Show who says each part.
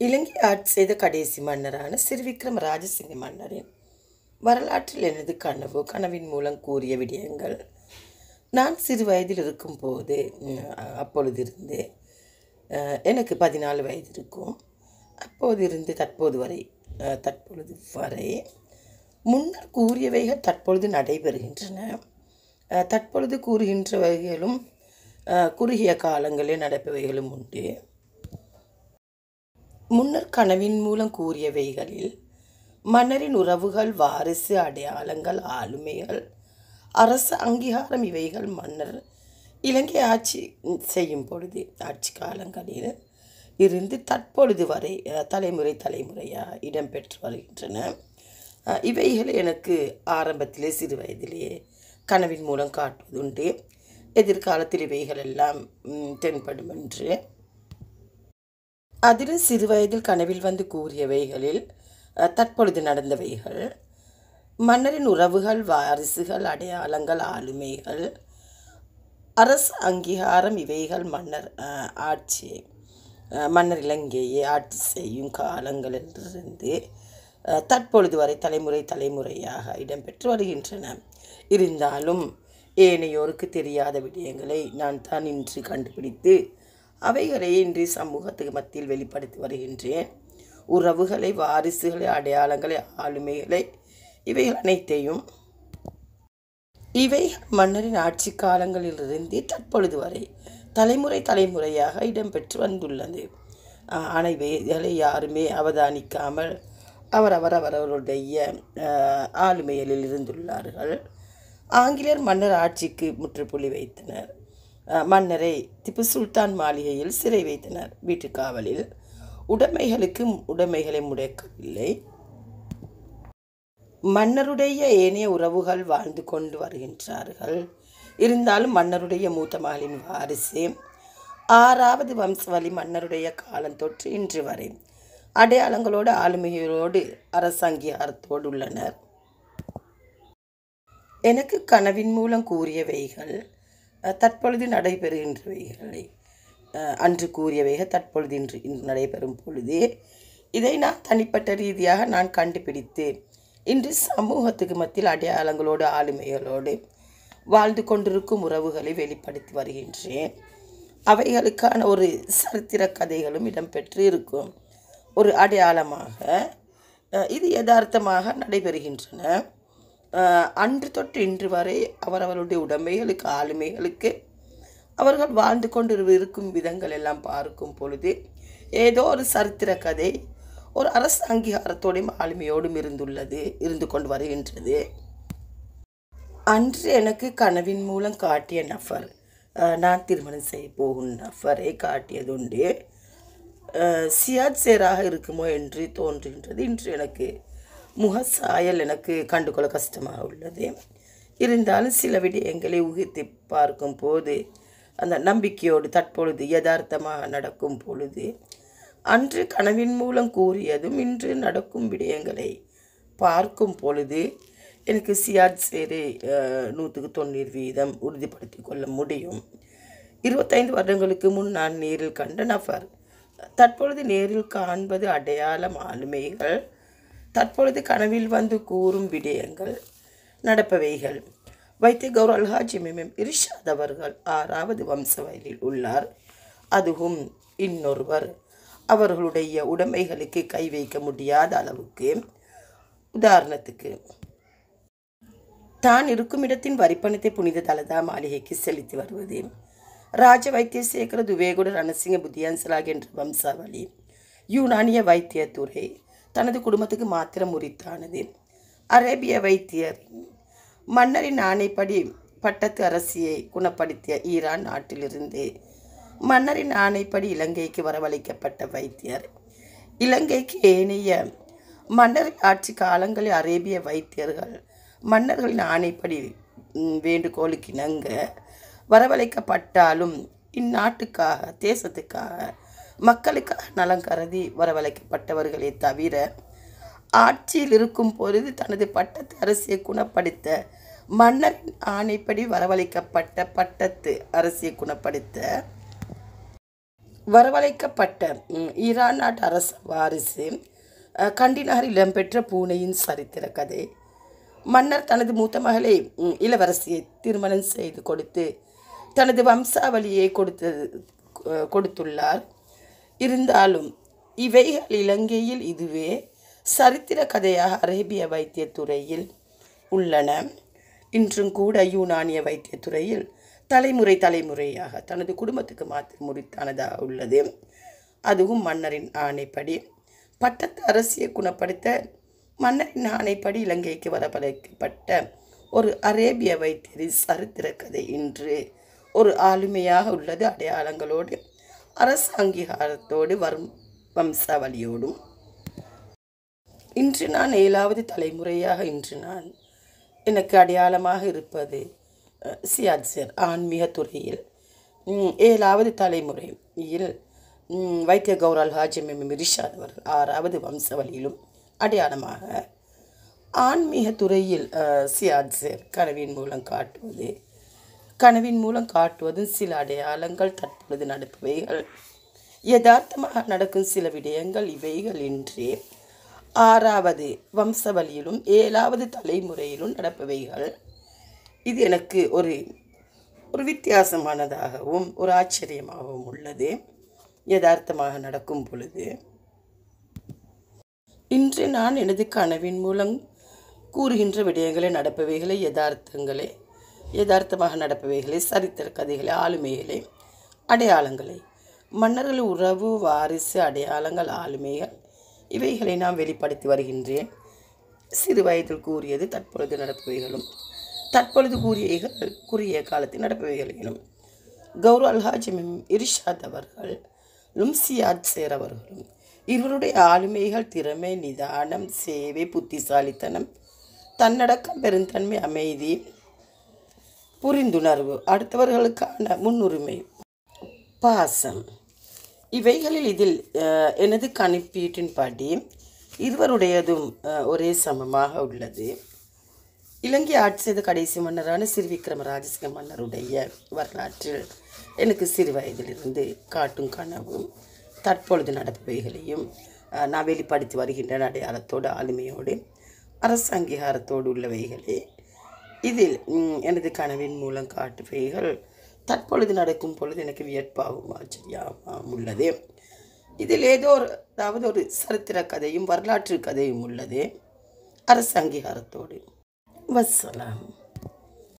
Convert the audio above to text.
Speaker 1: இலங்கை ஆட்சி செய்த கடைசி மன்னரான சிறுவிக்ரம ராஜசிங்க மன்னரின் வரலாற்றில் எனது கனவின் மூலம் கூறிய விடயங்கள். நான் சிறு வயதில் இருக்கும்போது அப்பொழுதிருந்து எனக்கு 14 வயது இருக்கும். அப்போதிருந்து தற்பொழுது வரை முன்னர் கூறியவைகள் தற்பொழுது நடைபெறுகின்றன. தற்பொழுது கூறுகின்றவைகளும் குறுகிய காலங்களில் நடப்பவைகளும் உண்டு. முன்னர் கனவின் மூலம் கூறியவைகளில் மன்னரின் உறவுகள், வாரிசு, அடையாளங்கள், ஆளுமைகள், அரசு அங்கீகாரம் இவைகள் மன்னர் இலங்கை ஆட்சி செய்யும் பொழுது ஆட்சி காலங்களில் இருந்து தற்பொழுது வரை தலைமுறையாக இடம்பெற்று வருகின்றன. இவைகள் எனக்கு ஆரம்பத்திலே சிறு வயதிலேயே கனவின் மூலம் காட்டுவதுண்டு. எதிர்காலத்தில் இவைகள் எல்லாம் தென்படும் என்று அதிலும் சிறு வயதில் கனவில் வந்து கூறியவைகளில் தற்பொழுது நடந்தவைகள் மன்னரின் உறவுகள், வாரிசுகள், அடையாளங்கள், ஆளுமைகள், அரசு அங்கீகாரம் இவைகள் மன்னர் இலங்கையை ஆட்சி செய்யும் காலங்களிலிருந்து தற்பொழுது வரை தலைமுறையாக இடம்பெற்று வருகின்றன. இருந்தாலும் ஏனையோருக்கு தெரியாத விடயங்களை நான் தான் இன்று கண்டுபிடித்து அவைகளை இன்று சமூகத்துக்கு மத்தியில் வெளிப்படுத்தி வருகின்றேன். உறவுகளை, வாரிசுகளை, அடையாளங்களை, ஆளுமைகளை இவைகள் அனைத்தையும் மன்னரின் ஆட்சி காலங்களிலிருந்து தற்பொழுது வரை தலைமுறையாக இடம்பெற்று வந்துள்ளது. ஆனால் இவைகளை யாருமே அவதானிக்காமல் அவரவருடைய ஆளுமைகளில் இருந்துள்ளார்கள். ஆங்கிலேயர் மன்னர் ஆட்சிக்கு முற்றுப்புள்ளி வைத்தனர். மன்னரை திப்பு சுல்தான் மாளிகையில் சிறை வைத்தனர். வீட்டுக்காவலில் உடைமைகளை முடக்கவில்லை. மன்னருடைய ஏனைய உறவுகள் வாழ்ந்து கொண்டு வருகின்றார்கள். இருந்தாலும் மன்னருடைய மூத்த மகளின் வாரிசு 6வது வம்சவழி மன்னருடைய காலம் தொற்று இன்று வரை அடையாளங்களோடு, ஆளுமைகளோடு, அரசு அங்கீகாரத்தோடு உள்ளனர். எனக்கு கனவின் மூலம் கூறியவைகள் தற்பொழுது நடைபெறுகின்றவைகளை அன்று கூறியவைகள் தற்பொழுது இன்று நடைபெறும் பொழுது இதை நான் தனிப்பட்ட ரீதியாக நான் கண்டுபிடித்து இன்று சமூகத்துக்கு மத்தியில் அடையாளங்களோடு, ஆளுமைகளோடு வாழ்ந்து கொண்டிருக்கும் உறவுகளை வெளிப்படுத்தி வருகின்றேன். அவைகளுக்கான ஒரு சரித்திர கதைகளும் இடம்பெற்று இருக்கும். ஒரு அடையாளமாக இது யதார்த்தமாக நடைபெறுகின்றன. அன்று தொட்டு இன்று வரை அவரவருடைய உடைமைகளுக்கு, ஆளுமைகளுக்கு அவர்கள் வாழ்ந்து கொண்டு இருக்கும் விதங்கள் எல்லாம் பார்க்கும் பொழுது ஏதோ ஒரு சரித்திர கதை ஒரு அரசு அங்கீகாரத்தோடும் ஆளுமையோடும் இருந்து கொண்டு வருகின்றது. அன்று எனக்கு கனவின் மூலம் காட்டிய நபர், நான் திருமணம் செய்ய போகும் நபரை காட்டியதுண்டு. சியாட்சேராக இருக்குமோ என்று தோன்றுகின்றது. இன்று எனக்கு முகசாயல் எனக்கு கண்டுகொள்ள கஷ்டமாக உள்ளது. இருந்தாலும் சில விடயங்களை ஊகித்து பார்க்கும் போது அந்த நம்பிக்கையோடு தற்பொழுது யதார்த்தமாக நடக்கும் பொழுது அன்று கனவின் மூலம் கூறியதும் இன்று நடக்கும் விடயங்களை பார்க்கும் பொழுது எனக்கு சியாட்சேரை 190% உறுதிப்படுத்தி கொள்ள முடியும். 25 வருடங்களுக்கு முன் நான் நேரில் கண்ட நபர் தற்பொழுது நேரில் காண்பது அடையாளம், ஆளுமைகள், தற்பொழுது கனவில் வந்து கூறும் விடயங்கள், நடப்பவைகள். வைத்திய கௌரவ அல்ஹாஜி எம் இர்ஷாத் அவர்கள் 6வது வம்சவழியில் உள்ளார். அதுவும் இன்னொருவர் அவர்களுடைய உடைமைகளுக்கு கை வைக்க முடியாத அளவுக்கு. உதாரணத்துக்கு, தான் இருக்கும் இடத்தின் வரிப்பணத்தை புனித தலதா மாளிகைக்கு செலுத்தி வருவது. ராஜ வைத்தியசேகர துவேகுட ரணசிங்க புத்தியான்சலாக் என்ற வம்சாவளி யூனானிய வைத்தியத்துறை தனது குடும்பத்துக்கு மாத்திரம் உரித்தானது. அரேபிய வைத்தியர் மன்னரின் ஆணைப்படி பட்டத்து அரசியை குணப்படுத்திய ஈரான் நாட்டிலிருந்து மன்னரின் ஆணைப்படி இலங்கைக்கு வரவழைக்கப்பட்ட வைத்தியர். இலங்கைக்கு ஏனைய மன்னரின் ஆட்சி காலங்களில் அரேபிய வைத்தியர்கள் மன்னர்களின் ஆணைப்படி வேண்டுகோளுக்கு இணங்க வரவழைக்கப்பட்டாலும் இந்நாட்டுக்காக, தேசத்துக்காக, மக்களுக்காக நலம் கருதி வரவழைக்கப்பட்டவர்களே தவிர ஆட்சியில் இருக்கும் பொழுது தனது பட்டத்து அரசியை குணப்படுத்த மன்னரின் ஆணைப்படி வரவழைக்கப்பட்ட பட்டத்து அரசியை குணப்படுத்த வரவழைக்கப்பட்ட ஈரான் நாட்டு அரச வாரிசு கண்டி நகரில் இடம்பெற்ற பூனையின் சரித்திர கதை. மன்னர் தனது மூத்த மகளை இளவரசியை திருமணம் செய்து கொடுத்து தனது வம்சாவளியை கொடுத்துள்ளார். இருந்தாலும் இவைகள் இலங்கையில் இதுவே சரித்திர கதையாக அரேபிய வைத்தியத்துறையில் உள்ளன. இன்றும் கூட யூனானிய வைத்தியத்துறையில் தலைமுறையாக தனது குடும்பத்துக்கு மாத்திரம் முறித்தானதாக உள்ளது. அதுவும் மன்னரின் ஆணைப்படி. பட்டத்து அரசியை குணப்படுத்த மன்னரின் ஆணைப்படி இலங்கைக்கு வரவழைக்கப்பட்ட ஒரு அரேபிய வைத்தியரின் சரித்திர கதை இன்று ஒரு ஆளுமையாக உள்ளது. அடையாளங்களோடு, அரசு அங்கீகாரத்தோடு, வரும் வம்சாவளியோடும். இன்று நான் 7வது தலைமுறையாக எனக்கு அடையாளமாக இருப்பது சியாட்சர் ஆன்மீக துறையில் 7வது தலைமுறையில் வைத்திய கௌரல் ஹாஜி மிரிஷாத் அவர்கள் 6வது வம்சவழியிலும் அடையாளமாக ஆன்மீக துறையில் சியாட்சர் கனவின் மூலம் காட்டுவதும் சில அடையாளங்கள் தற்பொழுது நடப்பவைகள் யதார்த்தமாக நடக்கும் சில விடயங்கள் இவைகள் இன்றே 6வது வம்சவழியிலும் 7வது தலைமுறையிலும் நடப்பவைகள். இது எனக்கு ஒரு வித்தியாசமானதாகவும் ஒரு ஆச்சரியமாகவும் உள்ளது. யதார்த்தமாக நடக்கும் பொழுது இன்று நான் எனது கனவின் மூலம் கூறுகின்ற விடயங்களை நடப்பவைகளை யதார்த்தமாக நடப்பவைகளை சரித்திர கதைகளை ஆளுமைகளை அடையாளங்களை மன்னர்கள் உறவு வாரிசு அடையாளங்கள் ஆளுமைகள் இவைகளை நான் வெளிப்படுத்தி வருகின்றேன். சிறு வயதில் கூறியது தற்பொழுது நடப்பவைகளும் தற்பொழுது கூறிய காலத்தில் நடப்பவைகளிலும் கௌரவ் அல்ஹாஜி இர்ஷாத் அவர்களும் சியாட்சர் அவர்களும் இவருடைய ஆளுமைகள் திறமை, நிதானம், சேவை, புத்திசாலித்தனம், தன்னடக்கம், பெருந்தன்மை, அமைதி, புரிந்துணர்வு, அடுத்தவர்களுக்கான முன்னுரிமை, பாசம் இவைகளில் இதில் எனது கணிப்பீட்டின்படி இருவருடையதும் ஒரே சமமாக உள்ளது. இலங்கை ஆட்சி செய்த கடைசி மன்னரான சிறு விக்ரம ராஜசிங்க மன்னருடைய வரலாற்றில் எனக்கு சிறு வயதிலிருந்து காட்டும் கனவும் தற்பொழுது நடப்பவைகளையும் நான் வெளிப்படுத்தி வருகின்ற அடையாளத்தோடு ஆளுமையோடு அரசு அங்கீகாரத்தோடு உள்ளவைகளே இதில் எனது கனவின் மூலம் காட்டுவைகள் தற்பொழுது நடக்கும் பொழுது எனக்கு வியப்பாகவும் ஆச்சரியமாகவும் உள்ளது. இதில் ஏதாவது ஒரு சரித்திர கதையும் வரலாற்று கதையும் உள்ளது அரசு அங்கீகாரத்தோடு. வஸ்ஸலாம்.